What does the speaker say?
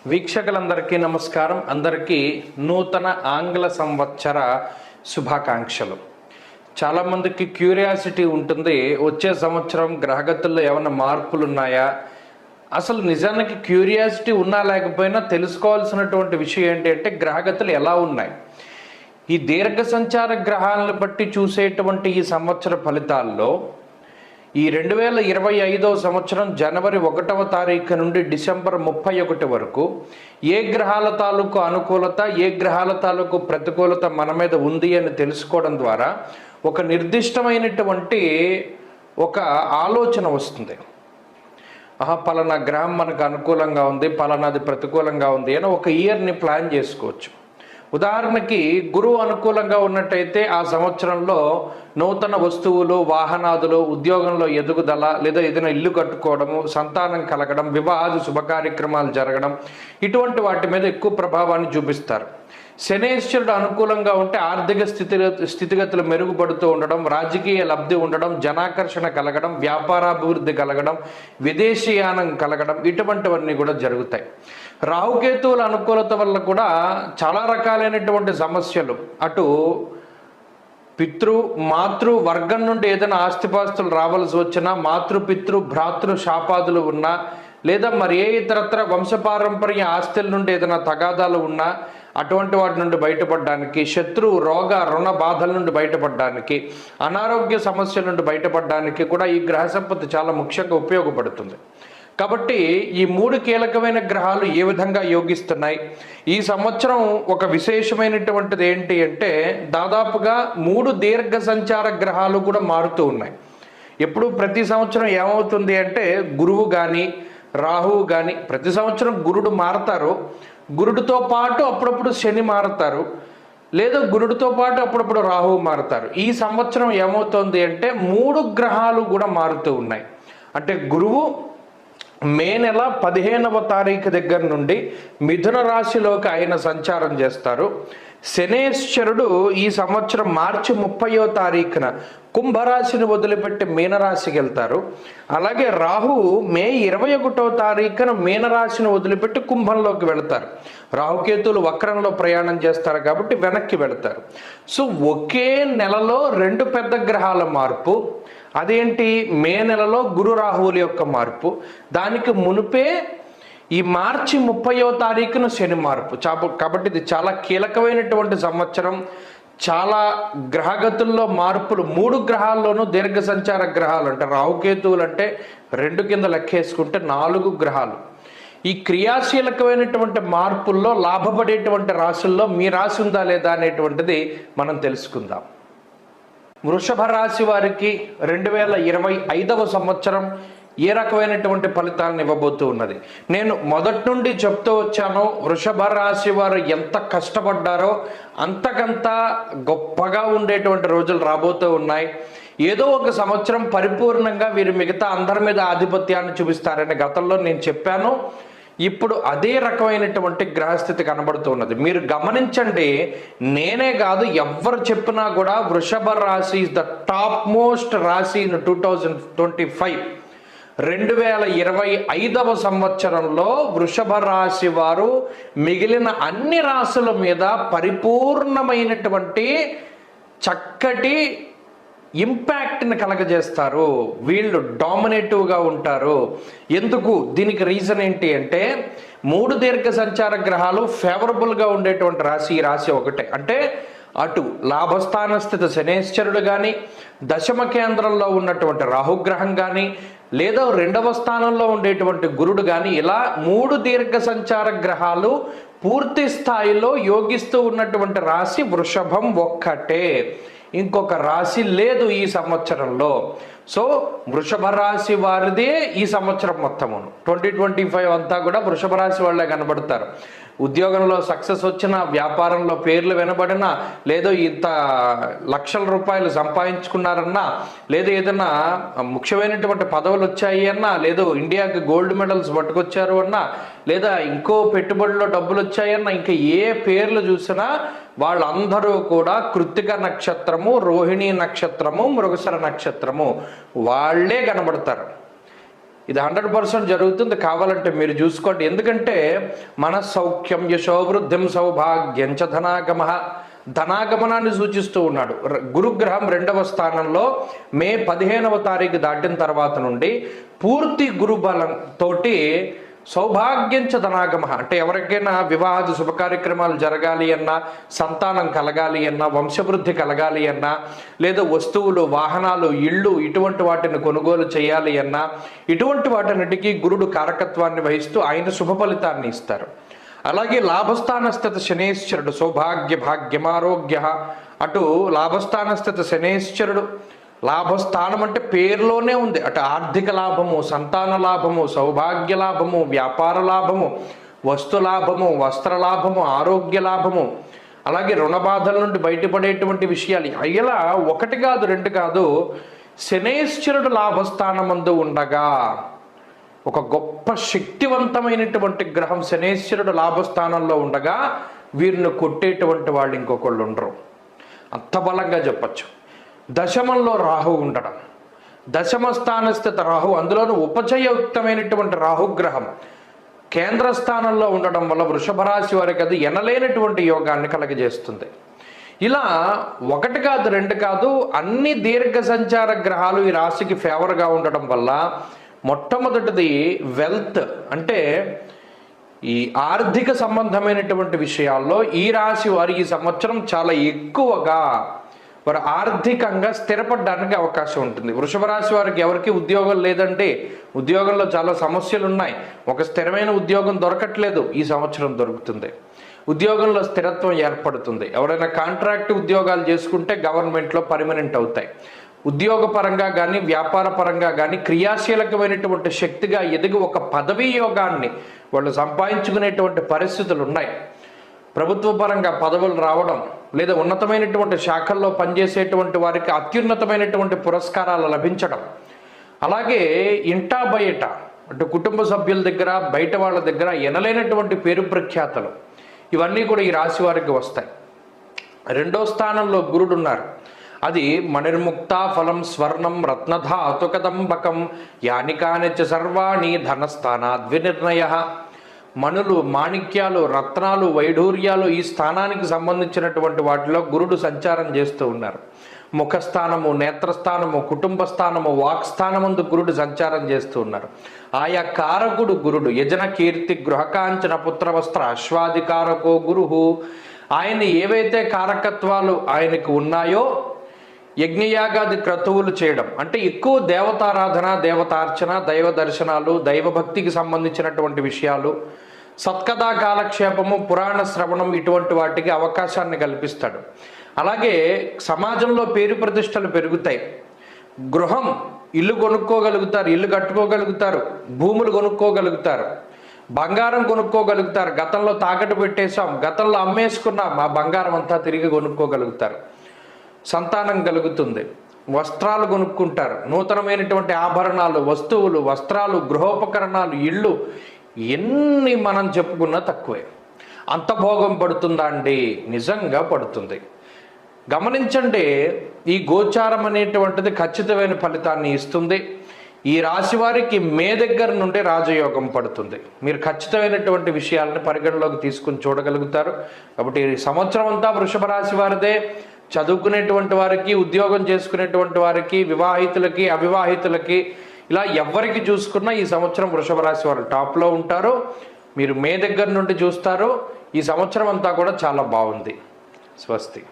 వీక్షకులందరికీ నమస్కారం. అందరికీ నూతన ఆంగ్ల సంవత్సర శుభాకాంక్షలు. చాలామందికి క్యూరియాసిటీ ఉంటుంది, వచ్చే సంవత్సరం గ్రహగతుల్లో ఏమైనా మార్పులు ఉన్నాయా? అసలు నిజానికి క్యూరియాసిటీ ఉన్నా లేకపోయినా తెలుసుకోవాల్సినటువంటి విషయం ఏంటి అంటే గ్రహగతులు ఎలా ఉన్నాయి. ఈ దీర్ఘ సంచార గ్రహాలను బట్టి చూసేటువంటి ఈ సంవత్సర ఫలితాల్లో ఈ 2025 సంవత్సరం జనవరి 1వ తారీఖు నుండి డిసెంబర్ 31 వరకు ఏ గ్రహాల తాలూకు అనుకూలత, ఏ గ్రహాల తాలూకు ప్రతికూలత మన మీద ఉంది అని తెలుసుకోవడం ద్వారా ఒక నిర్దిష్టమైనటువంటి ఒక ఆలోచన వస్తుంది. పలానా గ్రహం మనకు అనుకూలంగా ఉంది, పలానాది ప్రతికూలంగా ఉంది అని ఒక ఇయర్ని ప్లాన్ చేసుకోవచ్చు. ఉదాహరణకి గురువు అనుకూలంగా ఉన్నట్టయితే ఆ సంవత్సరంలో నూతన వస్తువులు, వాహనాదులు, ఉద్యోగంలో ఎదుగుదల, లేదా ఏదైనా ఇల్లు కట్టుకోవడము, సంతానం కలగడం, వివాహాది శుభకార్యక్రమాలు జరగడం, ఇటువంటి వాటి మీద ఎక్కువ ప్రభావాన్ని చూపిస్తారు. శనేశ్వరుడు అనుకూలంగా ఉంటే ఆర్థిక స్థితిగతులు మెరుగుపడుతూ ఉండడం, రాజకీయ లబ్ధి ఉండడం, జనాకర్షణ కలగడం, వ్యాపారాభివృద్ధి కలగడం, విదేశీయానం కలగడం, ఇటువంటివన్నీ కూడా జరుగుతాయి. రాహుకేతువుల అనుకూలత వల్ల కూడా చాలా రకాలైనటువంటి సమస్యలు, అటు మాతృ వర్గం నుండి ఏదైనా ఆస్తిపాస్తులు రావాల్సి వచ్చినా, పితృ భ్రాతృ శాపాదులు ఉన్నా, లేదా మరి ఏ ఇతరత్ర వంశపారంపర్య ఆస్తుల నుండి ఏదైనా తగాదాలు ఉన్నా అటువంటి వాటి నుండి బయటపడడానికి, శత్రు రోగ రుణ బాధల నుండి బయటపడడానికి, అనారోగ్య సమస్యల నుండి బయటపడడానికి కూడా ఈ గ్రహ సంపత్తి చాలా ముఖ్యంగా ఉపయోగపడుతుంది. కాబట్టి ఈ 3 కీలకమైన గ్రహాలు ఏ విధంగా యోగిస్తున్నాయి, ఈ సంవత్సరం ఒక విశేషమైనటువంటిది ఏంటి అంటే దాదాపుగా 3 దీర్ఘ సంచార గ్రహాలు కూడా మారుతూ ఉన్నాయి. ఎప్పుడు ప్రతి సంవత్సరం ఏమవుతుంది అంటే గురువు కానీ రాహువు కానీ, ప్రతి సంవత్సరం గురుడు మారతారు, గురుడితో పాటు అప్పుడప్పుడు శని మారతారు, లేదా గురుడితో పాటు అప్పుడప్పుడు రాహువు మారతారు. ఈ సంవత్సరం ఏమవుతుంది అంటే 3 గ్రహాలు కూడా మారుతూ ఉన్నాయి. అంటే గురువు మే నెల 15వ తారీఖు దగ్గర నుండి మిథున రాశిలోకి ఆయన సంచారం చేస్తారు. శనేశ్వరుడు ఈ సంవత్సరం మార్చి 30వ తారీఖున కుంభరాశిని వదిలిపెట్టి మీనరాశికి వెళ్తారు. అలాగే రాహువు మే 21వ తారీఖున మీనరాశిని వదిలిపెట్టి కుంభంలోకి వెళతారు. రాహుకేతువులు వక్రంలో ప్రయాణం చేస్తారు కాబట్టి వెనక్కి వెళతారు. సో ఒకే నెలలో 2 పెద్ద గ్రహాల మార్పు. అదేంటి? మే నెలలో గురు రాహువుల యొక్క మార్పు. దానికి మునుపే ఈ మార్చి 30వ తారీఖున శని మార్పు. కాబట్టి ఇది చాలా కీలకమైనటువంటి సంవత్సరం. చాలా గ్రహగతుల్లో మార్పులు, 3 గ్రహాల్లోనూ దీర్ఘ సంచార గ్రహాలు అంటే రాహుకేతువులు అంటే 2 కింద లెక్కేసుకుంటే 4 గ్రహాలు. ఈ క్రియాశీలకమైనటువంటి మార్పుల్లో లాభపడేటువంటి రాశుల్లో మీ రాశి ఉందా లేదా అనేటువంటిది మనం తెలుసుకుందాం. వృషభ రాశి వారికి 2025వ సంవత్సరం ఏ రకమైనటువంటి ఫలితాలను ఇవ్వబోతూ ఉన్నది. నేను మొదటి నుండి చెప్తూ వచ్చాను, వృషభ రాశి వారు ఎంత కష్టపడ్డారో అంతకంత గొప్పగా ఉండేటువంటి రోజులు రాబోతూ ఉన్నాయి. ఏదో ఒక సంవత్సరం పరిపూర్ణంగా వీరు మిగతా అందరి మీద ఆధిపత్యాన్ని చూపిస్తారని గతంలో నేను చెప్పాను. ఇప్పుడు అదే రకమైనటువంటి గ్రహస్థితి కనబడుతున్నది. మీరు గమనించండి, నేనే కాదు ఎవ్వరు చెప్పినా కూడా వృషభ రాశి ఇస్ ద టాప్ మోస్ట్ రాశి ఇన్ 2025. 2025వ సంవత్సరంలో వృషభ రాశి వారు మిగిలిన అన్ని రాశుల మీద పరిపూర్ణమైనటువంటి చక్కటి ఇంపాక్ట్ని కలగజేస్తారు. వీళ్ళు డామినేటివ్గా ఉంటారు. ఎందుకు? దీనికి రీజన్ ఏంటి అంటే 3 దీర్ఘ సంచార గ్రహాలు ఫేవరబుల్గా ఉండేటువంటి రాశి ఈ రాశి ఒకటే. అంటే అటు లాభస్థాన స్థితి శనేశ్వరుడు కానీ, దశమ కేంద్రంలో ఉన్నటువంటి రాహుగ్రహం కానీ, లేదా 2వ స్థానంలో ఉండేటువంటి గురుడు కానీ, ఇలా 3 దీర్ఘ సంచార గ్రహాలు పూర్తి స్థాయిలో యోగిస్తూ ఉన్నటువంటి రాశి వృషభం ఒక్కటే. ఇంకొక రాశి లేదు ఈ సంవత్సరంలో. సో వృషభ రాశి వారిదే ఈ సంవత్సరం మొత్తము 2025 అంతా కూడా వృషభ రాశి వాళ్ళే కనబడతారు. ఉద్యోగంలో సక్సెస్ వచ్చినా, వ్యాపారంలో పేర్లు వినబడినా, లేదో ఇంత లక్షల రూపాయలు సంపాదించుకున్నారన్నా, లేదా ఏదన్నా ముఖ్యమైనటువంటి పదవులు వచ్చాయి అన్నా, లేదో ఇండియాకి గోల్డ్ మెడల్స్ పట్టుకొచ్చారు అన్నా, లేదా ఇంకో పెట్టుబడిలో డబ్బులు వచ్చాయన్నా, ఇంకా ఏ పేర్లు చూసినా వాళ్ళందరూ కూడా కృత్తిక నక్షత్రము, రోహిణి నక్షత్రము, మృగశిర నక్షత్రము వాళ్ళే కనబడతారు. ఇది 100% జరుగుతుంది. కావాలంటే మీరు చూసుకోండి. ఎందుకంటే మన సౌఖ్యం యశోవృద్ధిం సౌభాగ్యం చ ధనాగమ, ధనాగమనాన్ని సూచిస్తూ ఉన్నాడు. గురుగ్రహం 2వ స్థానంలో మే 15వ తారీఖు దాటిన తర్వాత నుండి పూర్తి గురుబలంతో సౌభాగ్యంచ ధనాగమ అంటే ఎవరికైనా వివాహాది శుభ కార్యక్రమాలు జరగాలి అన్నా, సంతానం కలగాలి అన్నా, వంశవృద్ధి కలగాలి అన్నా, లేదా వస్తువులు, వాహనాలు, ఇళ్ళు ఇటువంటి వాటిని కొనుగోలు చేయాలి అన్నా, ఇటువంటి వాటిన్నిటికీ గురుడు కారకత్వాన్ని వహిస్తూ ఆయన శుభ ఫలితాన్ని ఇస్తారు. అలాగే లాభస్థానస్థిత శనేశ్వరుడు సౌభాగ్య భాగ్యమారోగ్య, అటు లాభస్థానస్థిత శనేశ్వరుడు, లాభస్థానం అంటే పేరులోనే ఉంది. అటు ఆర్థిక లాభము, సంతాన లాభము, సౌభాగ్య లాభము, వ్యాపార లాభము, వస్తు లాభము, వస్త్ర లాభము, ఆరోగ్య లాభము, అలాగే రుణ బాధల నుండి బయటపడేటువంటి విషయాలు. ఇలా 1 కాదు 2 కాదు, శనేశ్వరుడు లాభస్థానమందు ఉండగా ఒక గొప్ప శక్తివంతమైనటువంటి గ్రహం శనేశ్వరుడు లాభస్థానంలో ఉండగా వీరిని కొట్టేటువంటి వాళ్ళు ఇంకొకళ్ళు ఉండరు. అంత బలంగా చెప్పచ్చు. దశమంలో రాహు ఉండడం, దశమ స్థానస్థిత రాహు, అందులోనూ ఉపచయయుక్తమైనటువంటి రాహుగ్రహం కేంద్ర స్థానంలో ఉండడం వల్ల వృషభ రాశి వారికి అది ఎనలేనటువంటి యోగాన్ని కలగజేస్తుంది. ఇలా 1 కాదు 2 కాదు, అన్ని దీర్ఘ సంచార గ్రహాలు ఈ రాశికి ఫేవర్గా ఉండడం వల్ల మొట్టమొదటిది వెల్త్ అంటే ఈ ఆర్థిక సంబంధమైనటువంటి విషయాల్లో ఈ రాశి వారు ఈ సంవత్సరం చాలా ఎక్కువగా వారు ఆర్థికంగా స్థిరపడడానికి అవకాశం ఉంటుంది. వృషభ రాశి వారికి ఎవరికి ఉద్యోగం లేదంటే ఉద్యోగంలో చాలా సమస్యలు ఉన్నాయి. ఒక స్థిరమైన ఉద్యోగం దొరకట్లేదు, ఈ సంవత్సరం దొరుకుతుంది. ఉద్యోగంలో స్థిరత్వం ఏర్పడుతుంది. ఎవరైనా కాంట్రాక్ట్ ఉద్యోగాలు చేసుకుంటే గవర్నమెంట్లో పర్మనెంట్ అవుతాయి. ఉద్యోగ పరంగా కానీ వ్యాపార పరంగా కానీ క్రియాశీలకమైనటువంటి శక్తిగా ఎదిగి ఒక పదవీ యోగాన్ని వాళ్ళు సంపాదించుకునేటువంటి పరిస్థితులు ఉన్నాయి. ప్రభుత్వ పరంగా పదవులు రావడం, లేదా ఉన్నతమైనటువంటి శాఖల్లో పనిచేసేటువంటి వారికి అత్యున్నతమైనటువంటి పురస్కారాలు లభించడం, అలాగే ఇంటా బయట అంటే కుటుంబ సభ్యుల దగ్గర బయట వాళ్ళ దగ్గర ఎనలేనటువంటి పేరు ప్రఖ్యాతలు ఇవన్నీ కూడా ఈ రాశి వారికి వస్తాయి. 2వ స్థానంలో గురుడు ఉన్నారు. అది మణిర్ముక్త ఫలం స్వర్ణం రత్నధాతుకదంబకం యానికానిచ సర్వాణి ధనస్థానాద్వినిర్ణయ. మణులు, మాణిక్యాలు, రత్నాలు, వైఢూర్యాలు ఈ స్థానానికి సంబంధించినటువంటి వాటిలో గురుడు సంచారం చేస్తూ ఉన్నారు. ముఖస్థానము, నేత్రస్థానము, కుటుంబ స్థానము, వాక్స్థానమందు గురుడు సంచారం చేస్తూ ఉన్నారు. ఆయా కారకుడు గురుడు. యజన కీర్తి గృహకాంచన పుత్రవస్త్ర అశ్వాదికారకో గురుహు. ఆయన ఏవైతే కారకత్వాలు ఆయనకు ఉన్నాయో యజ్ఞయాగాది క్రతువులు చేయడం అంటే ఎక్కువ దేవతారాధన, దేవతార్చన, దైవ దర్శనాలు, దైవభక్తికి సంబంధించినటువంటి విషయాలు, సత్కథా కాలక్షేపము, పురాణ శ్రవణం ఇటువంటి వాటికి అవకాశాన్ని కల్పిస్తాడు. అలాగే సమాజంలో పేరు ప్రతిష్టలు పెరుగుతాయి. గృహం, ఇల్లు కొనుక్కోగలుగుతారు, ఇల్లు కట్టుకోగలుగుతారు, భూములు కొనుక్కోగలుగుతారు, బంగారం కొనుక్కోగలుగుతారు. గతంలో తాకట్టు పెట్టేశాం, గతంలో అమ్మేసుకున్నాం, ఆ బంగారం అంతా తిరిగి కొనుక్కోగలుగుతారు. సంతానం కలుగుతుంది, వస్త్రాలు కొనుక్కుంటారు, నూతనమైనటువంటి ఆభరణాలు, వస్తువులు, వస్త్రాలు, గృహోపకరణాలు, ఇళ్ళు ఎన్ని మనం చెప్పుకున్నా తక్కువే. అంత భోగం పడుతుందా అండి? నిజంగా పడుతుంది. గమనించండి, ఈ గోచారం అనేటువంటిది ఖచ్చితమైన ఫలితాన్ని ఇస్తుంది. ఈ రాశి వారికి మే దగ్గర నుండి రాజయోగం పడుతుంది. మీరు ఖచ్చితమైనటువంటి విషయాలను పరిగణలోకి తీసుకుని చూడగలుగుతారు. కాబట్టి ఈ సంవత్సరం అంతా వృషభ రాశి వారిదే. చదువుకునేటువంటి వారికి, ఉద్యోగం చేసుకునేటువంటి వారికి, వివాహితులకి, అవివాహితులకి, ఇలా ఎవరికి చూసుకున్నా ఈ సంవత్సరం వృషభ రాశి వారు టాప్లో ఉంటారు. మీరు మే దగ్గర నుండి చూస్తారు. ఈ సంవత్సరం అంతా కూడా చాలా బాగుంది. స్వస్తి.